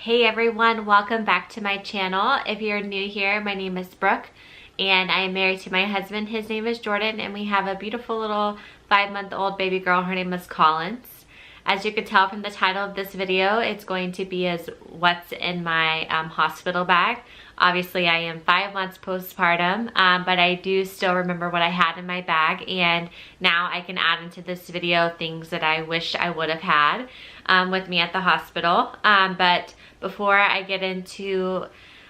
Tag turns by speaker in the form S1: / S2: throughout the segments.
S1: Hey everyone, welcome back to my channel. If you're new here, my name is Brooke and I am married to my husband. His name is Jordan and we have a beautiful little 5-month-old baby girl. Her name is Collins. As you can tell from the title of this video, it's going to be as what's in my hospital bag. Obviously, I am 5 months postpartum, but I do still remember what I had in my bag, and now I can add into this video things that I wish I would have had with me at the hospital. But before I get into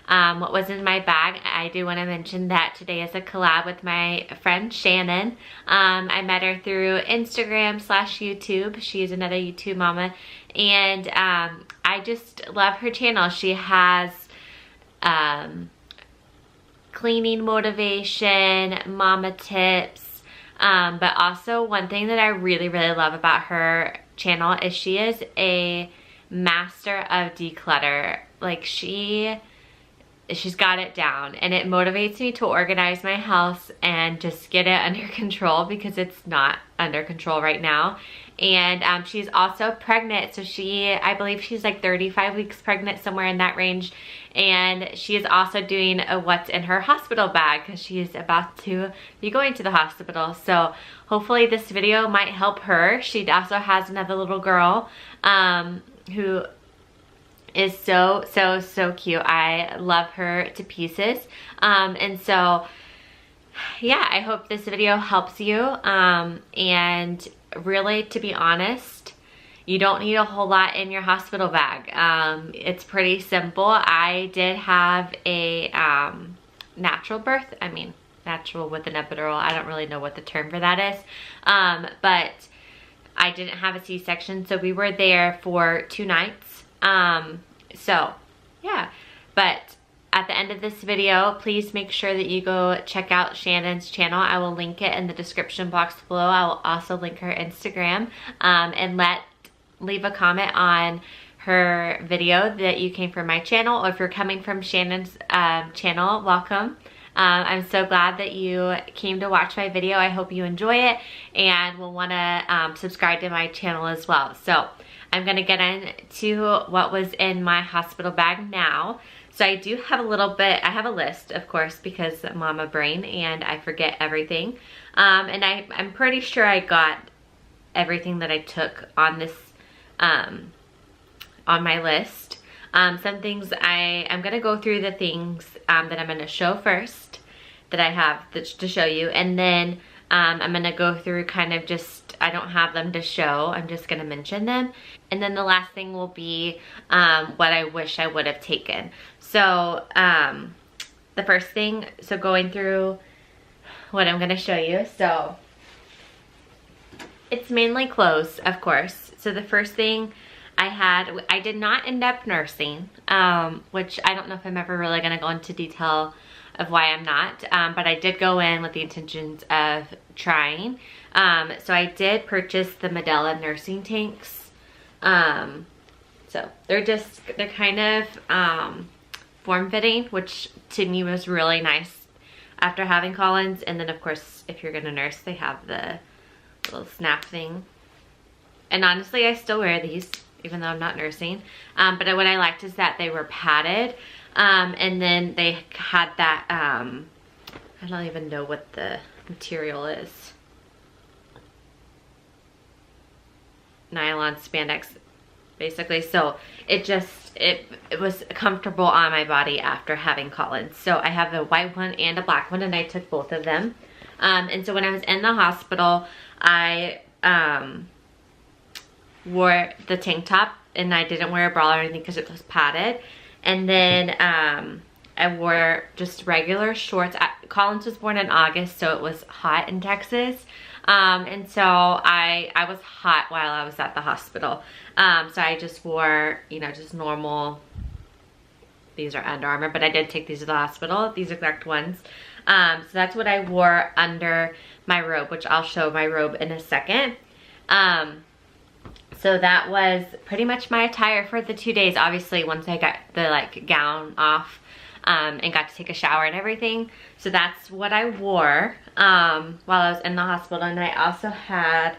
S1: what was in my bag, I do want to mention that today is a collab with my friend Shannon. I met her through Instagram/YouTube. She's another YouTube mama, and I just love her channel. She has cleaning motivation, mama tips, but also one thing that I really love about her channel is she is a master of declutter. Like she's got it down, and it motivates me to organize my house and just get it under control because it's not under control right now. And she's also pregnant, so I believe she's like 35 weeks pregnant, somewhere in that range. And she is also doing a what's in her hospital bag because she's about to be going to the hospital. So hopefully this video might help her. She also has another little girl who is so cute. I love her to pieces. And so yeah, I hope this video helps you. And really, to be honest, you don't need a whole lot in your hospital bag. It's pretty simple. I did have a natural birth. I mean, natural with an epidural. I don't really know what the term for that is. But I didn't have a C-section, so we were there for 2 nights. So yeah, but at the end of this video, please make sure that you go check out Shannon's channel. I will link it in the description box below. I will also link her Instagram, and leave a comment on her video that you came from my channel, or if you're coming from Shannon's channel, welcome. I'm so glad that you came to watch my video. I hope you enjoy it and will want to subscribe to my channel as well. So I'm gonna get into what was in my hospital bag now. So I do have a little bit, I have a list, of course, because mama brain and I forget everything. And I'm pretty sure I got everything that I took on this, on my list. Some things I'm gonna go through the things that I'm gonna show first, that I have to show you, and then I'm gonna go through kind of just, I don't have them to show, I'm just gonna mention them. And then the last thing will be what I wish I would have taken. So the first thing, so going through what I'm gonna show you, so it's mainly clothes, of course. So the first thing I did not end up nursing, which I don't know if I'm ever really gonna go into detail of why I'm not, but I did go in with the intentions of trying. So I did purchase the Medela nursing tanks. So they're kind of form-fitting, which to me was really nice after having Collins. And then of course, if you're gonna nurse, they have the little snap thing. And honestly, I still wear these even though I'm not nursing. But what I liked is that they were padded. And then they had that, I don't even know what the material is. Nylon spandex, basically. So it was comfortable on my body after having Collins. So I have a white one and a black one, and I took both of them. And so when I was in the hospital, I wore the tank top, and I didn't wear a bra or anything because it was padded. And then I wore just regular shorts. Collins was born in August, so it was hot in Texas. And so I was hot while I was at the hospital. So I just wore, you know, just normal, these are Under Armour, but I did take these to the hospital, these exact ones. So that's what I wore under my robe, which I'll show my robe in a second. So that was pretty much my attire for the 2 days. Obviously, once I got the gown off and got to take a shower and everything. So that's what I wore while I was in the hospital. And I also had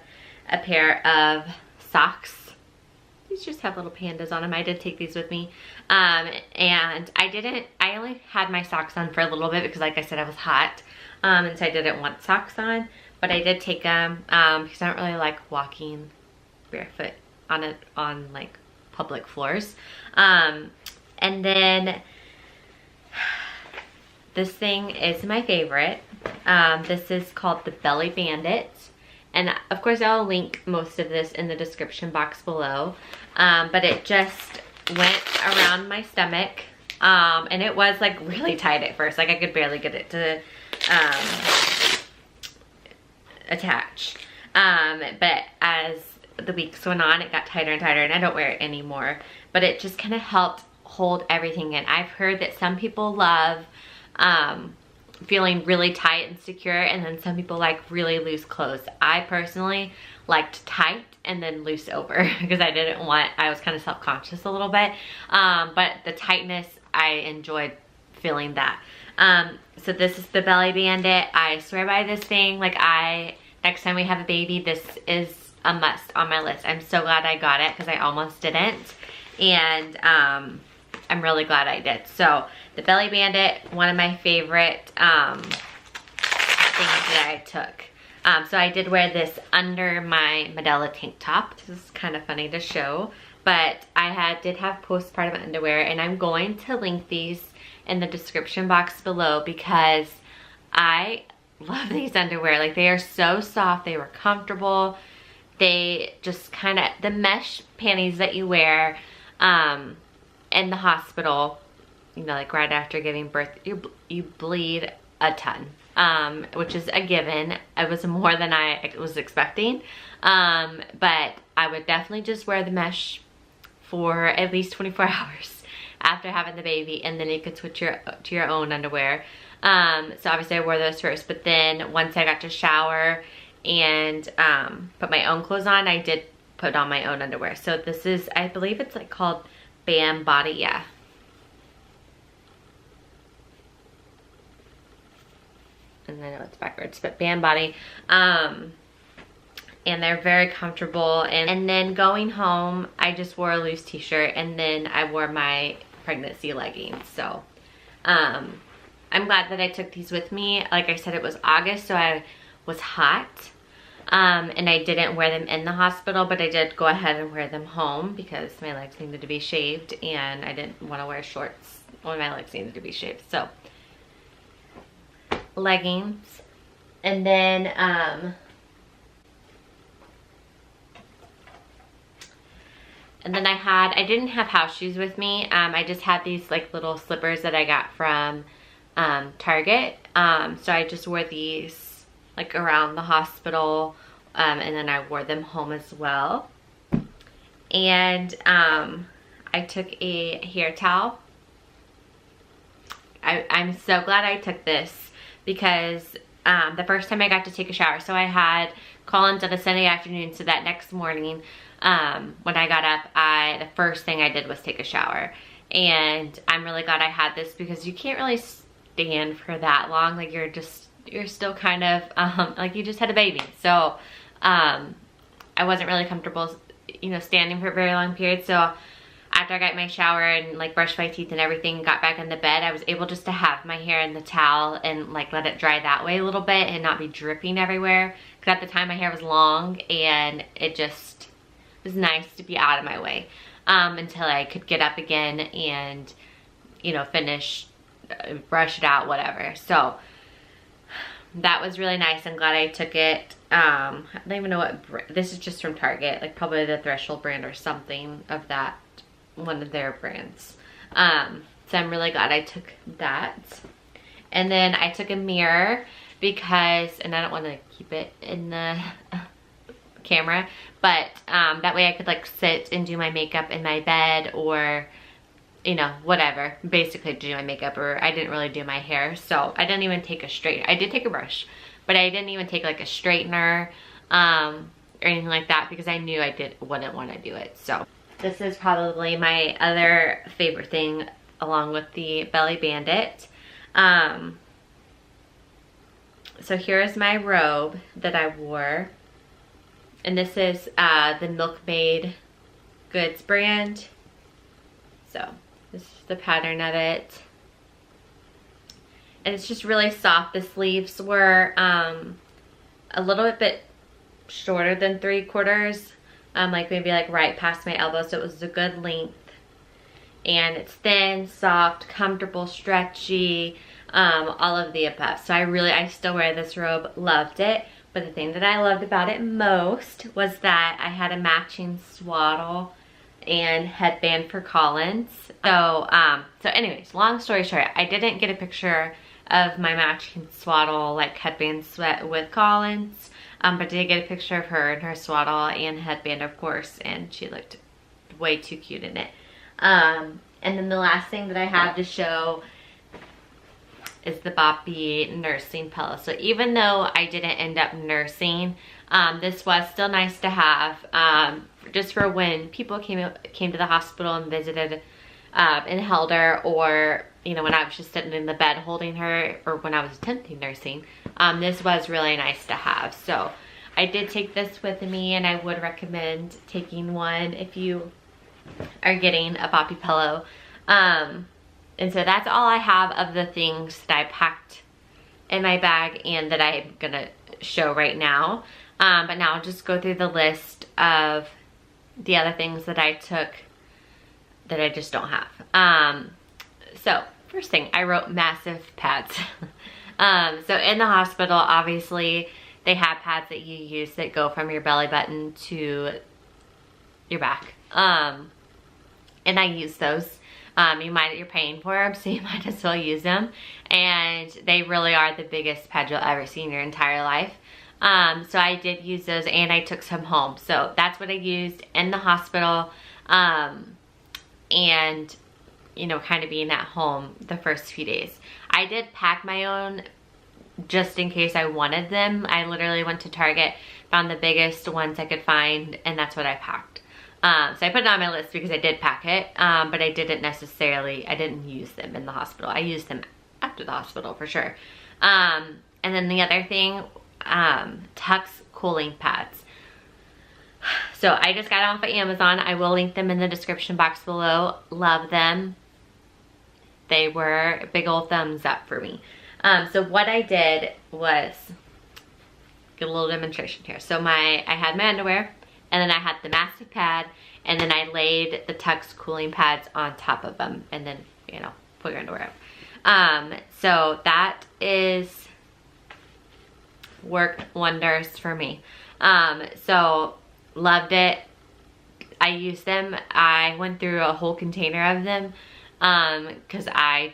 S1: a pair of socks. These just have little pandas on them. I did take these with me. And I only had my socks on for a little bit because like I said, I was hot. And so I didn't want socks on, but I did take them, because I don't really like walking barefoot on like public floors. And then this thing is my favorite. This is called the Belly Bandit. And of course I'll link most of this in the description box below. But it just went around my stomach. And it was like really tight at first. Like I could barely get it to attach. But as the weeks went on, it got tighter and tighter, and I don't wear it anymore. But it just kind of helped hold everything in. I've heard that some people love feeling really tight and secure, and then some people like really loose clothes. I personally liked tight and then loose over because I was kind of self-conscious a little bit. But the tightness, I enjoyed feeling that. So this is the Belly Bandit. I swear by this thing. Like next time we have a baby, this is a must on my list. I'm so glad I got it because I almost didn't. And I'm really glad I did. So the Belly Bandit, one of my favorite things that I took. So I did wear this under my Medela tank top. This is kind of funny to show, but I did have postpartum underwear, and I'm going to link these in the description box below because I love these underwear. Like they are so soft, they were comfortable. They just kind of, the mesh panties that you wear in the hospital, you know, like right after giving birth, you bleed a ton, which is a given. It was more than I was expecting, but I would definitely just wear the mesh for at least 24 hours after having the baby, and then you could switch to your own underwear. So obviously I wore those first, but then once I got to shower and put my own clothes on, I did put on my own underwear. So this is, I believe it's like called Bam Body, yeah. And then it's backwards, but Bam Body. And they're very comfortable. And then going home, I just wore a loose t-shirt, and then I wore my pregnancy leggings. So I'm glad that I took these with me. Like I said, it was August, so I was hot. And I didn't wear them in the hospital, but I did go ahead and wear them home because my legs needed to be shaved, and I didn't want to wear shorts when my legs needed to be shaved. So leggings. And then I didn't have house shoes with me. I just had these like little slippers that I got from Target. So I just wore these like around the hospital, and then I wore them home as well. And I took a hair towel. I'm so glad I took this because the first time I got to take a shower, so I had Collins on a Sunday afternoon, so that next morning when I got up, the first thing I did was take a shower. And I'm really glad I had this because you can't really stand for that long. Like you're still kind of like you just had a baby. So I wasn't really comfortable, you know, standing for a very long period. So after I got my shower and like brushed my teeth and everything, got back in the bed, I was able just to have my hair in the towel and like let it dry that way a little bit and not be dripping everywhere. Because at the time my hair was long, and it just was nice to be out of my way until I could get up again and, you know, finish, brush it out, whatever. So that was really nice. I'm glad I took it. I don't even know what this is, just from Target, like probably the Threshold brand or something of that, one of their brands. So I'm really glad I took that. And then I took a mirror because, and I don't want to keep it in the camera, but that way I could like sit and do my makeup in my bed, or you know, whatever, basically do my makeup. Or I didn't really do my hair, so I didn't even take a I did take a brush, but I didn't even take like a straightener or anything like that because I knew I wouldn't want to do it. So this is probably my other favorite thing along with the Belly Bandit. So here's my robe that I wore, and this is the Milkmaid Goods brand. So this the pattern of it. And it's just really soft. The sleeves were a little bit shorter than 3/4, like maybe like right past my elbow, so it was a good length. And it's thin, soft, comfortable, stretchy, all of the above. So I still wear this robe, loved it. But the thing that I loved about it most was that I had a matching swaddle and headband for Collins. So anyways, long story short, I didn't get a picture of my matching swaddle, like headband sweat with Collins, but I did get a picture of her in her swaddle and headband, of course, and she looked way too cute in it. And then the last thing that I have to show is the Boppy nursing pillow. So even though I didn't end up nursing, this was still nice to have, just for when people came to the hospital and visited and held her, or you know, when I was just sitting in the bed holding her, or when I was attempting nursing. This was really nice to have. So I did take this with me, and I would recommend taking one if you are getting a Boppy pillow. And so that's all I have of the things that I packed in my bag and that I'm gonna show right now. But now I'll just go through the list of the other things that I took that I just don't have. So first thing, I wrote massive pads. So in the hospital, obviously they have pads that you use that go from your belly button to your back. And I use those. You're paying for them, so you might as well use them. And they really are the biggest pads you'll ever see in your entire life. So I did use those, and I took some home. So that's what I used in the hospital. And you know, kind of being at home the first few days. I did pack my own just in case I wanted them. I literally went to Target, found the biggest ones I could find, and that's what I packed. So I put it on my list because I did pack it, but I didn't use them in the hospital. I used them after the hospital for sure. And then the other thing, Tux cooling pads. So I just got them off of Amazon. I will link them in the description box below. Love them. They were a big old thumbs up for me. So what I did was, get a little demonstration here. So I had my underwear, and then I had the massive pad, and then I laid the Tux cooling pads on top of them, and then, you know, put your underwear up. So that is worked wonders for me. So loved it. I used them. I went through a whole container of them, because I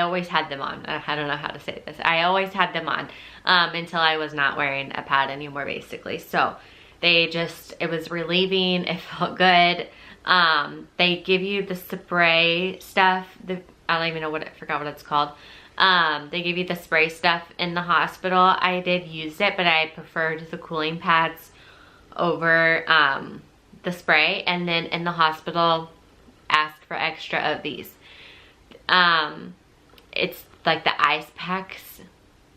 S1: always had them on. I don't know how to say this. I always had them on until I was not wearing a pad anymore, basically. So it was relieving. It felt good. They give you the spray stuff. I don't even know I forgot what it's called. They give you the spray stuff in the hospital. I did use it, but I preferred the cooling pads over the spray. And then in the hospital, asked for extra of these. It's like the ice packs.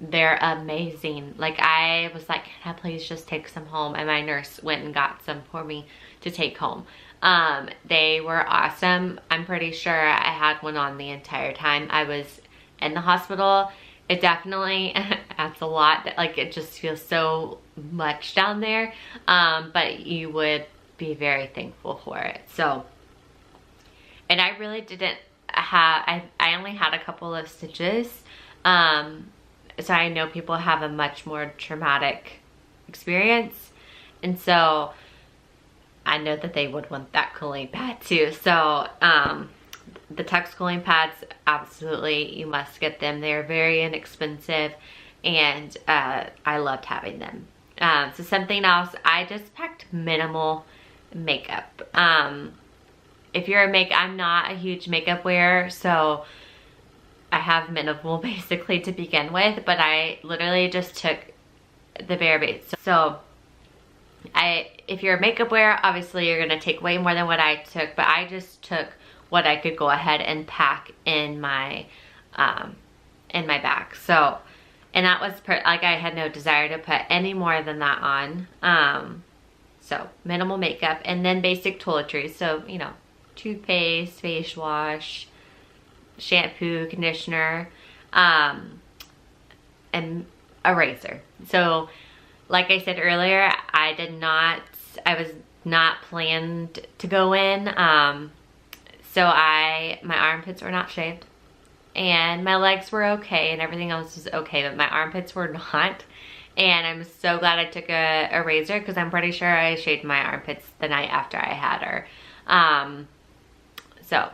S1: They're amazing. Like, I was like, can I please just take some home? And my nurse went and got some for me to take home. They were awesome. I'm pretty sure I had one on the entire time I was in the hospital. It definitely adds a lot. Like, it just feels so much down there. But you would be very thankful for it. So, and I really didn't have, I only had a couple of stitches. So I know people have a much more traumatic experience. And so I know that they would want that cooling pad too. So the Tux cooling pads, absolutely, you must get them. They're very inexpensive, and I loved having them. So something else, I just packed minimal makeup. If you're I'm not a huge makeup wearer, so I have minimal basically to begin with, but I literally just took the bare base. So if you're a makeup wearer, obviously you're gonna take way more than what I took, but I just took what I could go ahead and pack in my bag. So, and that was like, I had no desire to put any more than that on. So minimal makeup, and then basic toiletries. So, you know, toothpaste, face wash, shampoo, conditioner, and a razor. So like I said earlier, I was not planned to go in. So my armpits were not shaved, and my legs were okay, and everything else was okay, but my armpits were not. And I'm so glad I took a razor, because I'm pretty sure I shaved my armpits the night after I had her. So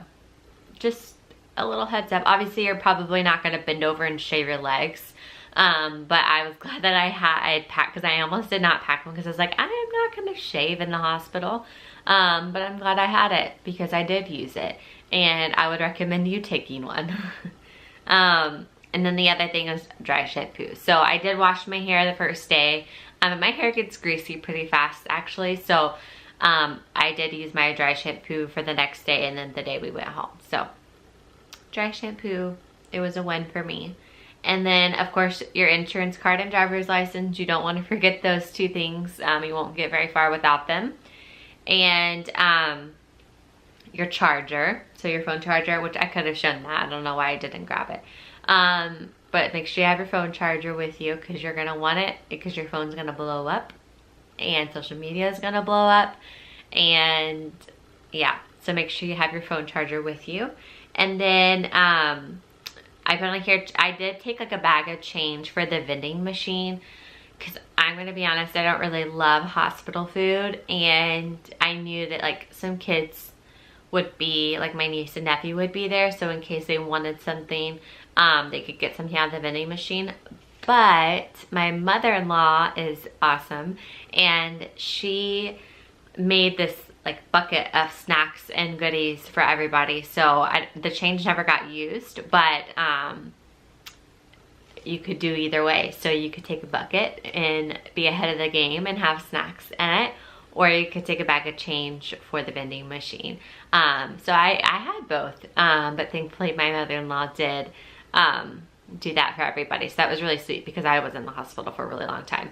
S1: just a little heads up. Obviously, you're probably not going to bend over and shave your legs. But I was glad that I had packed, because I almost did not pack them, because I was like, I am not going to shave in the hospital. But I'm glad I had it, because I did use it, and I would recommend you taking one. And then the other thing is dry shampoo. So I did wash my hair the first day. My hair gets greasy pretty fast, actually. So I did use my dry shampoo for the next day, and then the day we went home. So dry shampoo, it was a win for me. And then, of course, your insurance card and driver's license. You don't want to forget those two things. You won't get very far without them. And your charger, so your phone charger, which I could have shown that. I don't know why I didn't grab it. But make sure you have your phone charger with you, because you're going to want it, because your phone's going to blow up, and social media is going to blow up. And yeah, so make sure you have your phone charger with you. And then I put on here, I did take like a bag of change for the vending machine, because I'm going to be honest, I don't really love hospital food, and I knew that like some kids would be, like my niece and nephew would be there, so in case they wanted something, they could get something out of the vending machine. But my mother-in-law is awesome, and she made this like bucket of snacks and goodies for everybody. So the change never got used, but you could do either way. So you could take a bucket and be ahead of the game and have snacks in it, or you could take a bag of change for the vending machine. So I had both, but thankfully my mother-in-law did do that for everybody. So that was really sweet, because I was in the hospital for a really long time.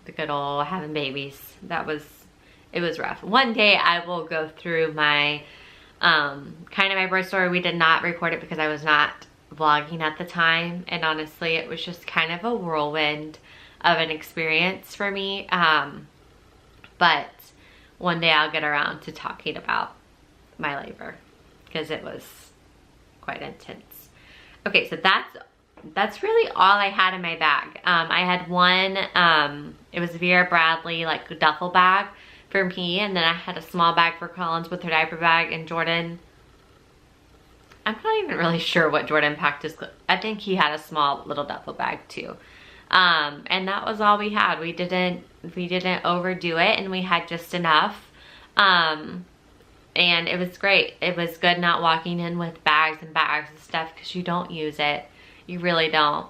S1: The good old having babies, it was rough. One day I will go through my kind of my birth story. We did not record it because I was not vlogging at the time, and honestly it was just kind of a whirlwind of an experience for me. But one day I'll get around to talking about my labor, because it was quite intense. Okay, so that's really all I had in my bag. I had one, it was Vera Bradley like duffel bag for me, and then I had a small bag for Collins with her diaper bag, and Jordan, I'm not even really sure what Jordan packed his, I think he had a small little duffel bag too. And that was all we had. We didn't overdo it, and we had just enough. And it was great. It was good not walking in with bags and bags of stuff, because you don't use it. You really don't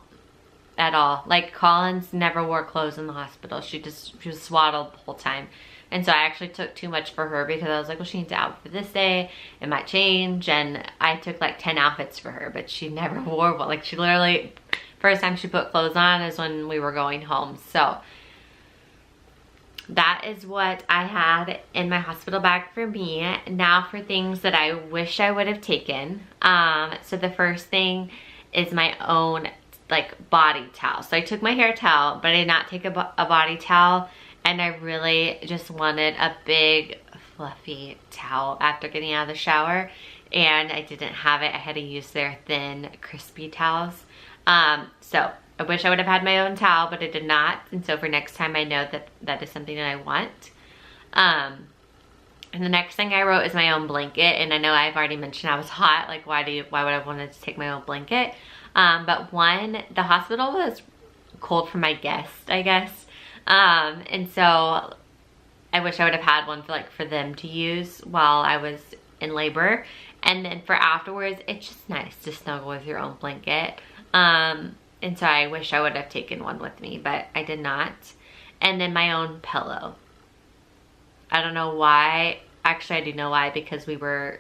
S1: at all. Like Collins never wore clothes in the hospital. She was swaddled the whole time. And so I actually took too much for her, because I was like, well, she needs an outfit for this day. It might change. And I took like 10 outfits for her, but she never wore one. Like she literally, first time she put clothes on is when we were going home. So that is what I had in my hospital bag for me. Now for things that I wish I would have taken. So the first thing is my own like body towel. So I took my hair towel, but I did not take a body towel, and I really just wanted a big fluffy towel after getting out of the shower, and I didn't have it. I had to use their thin crispy towels. So I wish I would have had my own towel, but I did not, and so for next time I know that that is something that I want. And the next thing I wrote is my own blanket, and I know I've already mentioned I was hot, like why would I want to take my own blanket? But one, the hospital was cold for my guests, I guess. And so I wish I would have had one for them to use while I was in labor. And then for afterwards, it's just nice to snuggle with your own blanket. And so I wish I would have taken one with me, but I did not. And then my own pillow. I don't know why. Actually, I do know why, because we were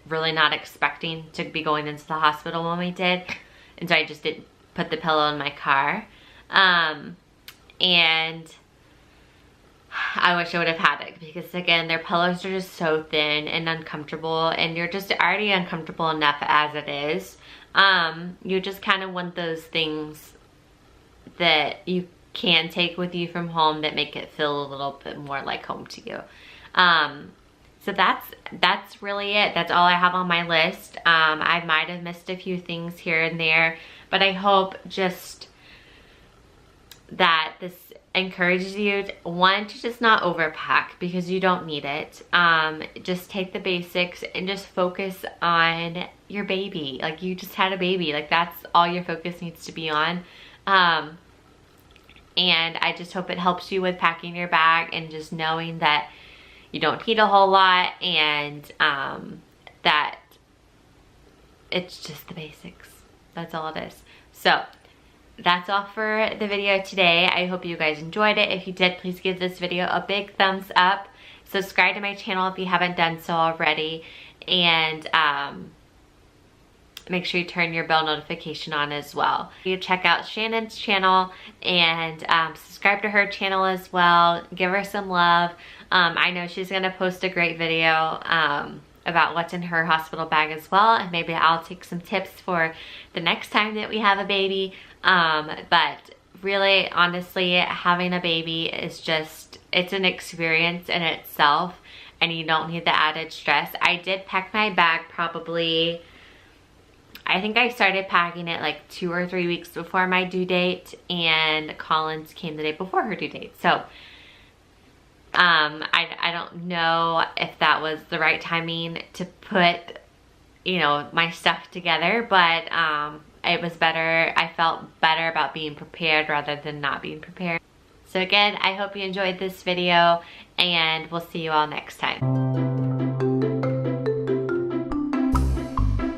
S1: really not expecting to be going into the hospital when we did. And so I just didn't put the pillow in my car. and I wish I would have had it because again, their pillows are just so thin and uncomfortable, and you're just already uncomfortable enough as it is. You just kind of want those things that you can take with you from home that make it feel a little bit more like home to you. So that's really it. That's all I have on my list. I might have missed a few things here and there, but I hope just that this encourages you to just not overpack because you don't need it. Just take the basics and just focus on your baby. Like, you just had a baby. Like, that's all your focus needs to be on. And I just hope it helps you with packing your bag and just knowing that you don't need a whole lot, and that it's just the basics. That's all it is. So that's all for the video today. I hope you guys enjoyed it. If you did, please give this video a big thumbs up. Subscribe to my channel if you haven't done so already. And make sure you turn your bell notification on as well. You check out Shannon's channel and subscribe to her channel as well. Give her some love. I know she's gonna post a great video about what's in her hospital bag as well, and maybe I'll take some tips for the next time that we have a baby. But really, honestly, having a baby is just, it's an experience in itself, and you don't need the added stress. I did pack my bag probably, I think I started packing it like 2 or 3 weeks before my due date, and Collins came the day before her due date. So I don't know if that was the right timing to put, you know, my stuff together, but it was better. I felt better about being prepared rather than not being prepared. So again, I hope you enjoyed this video, and we'll see you all next time.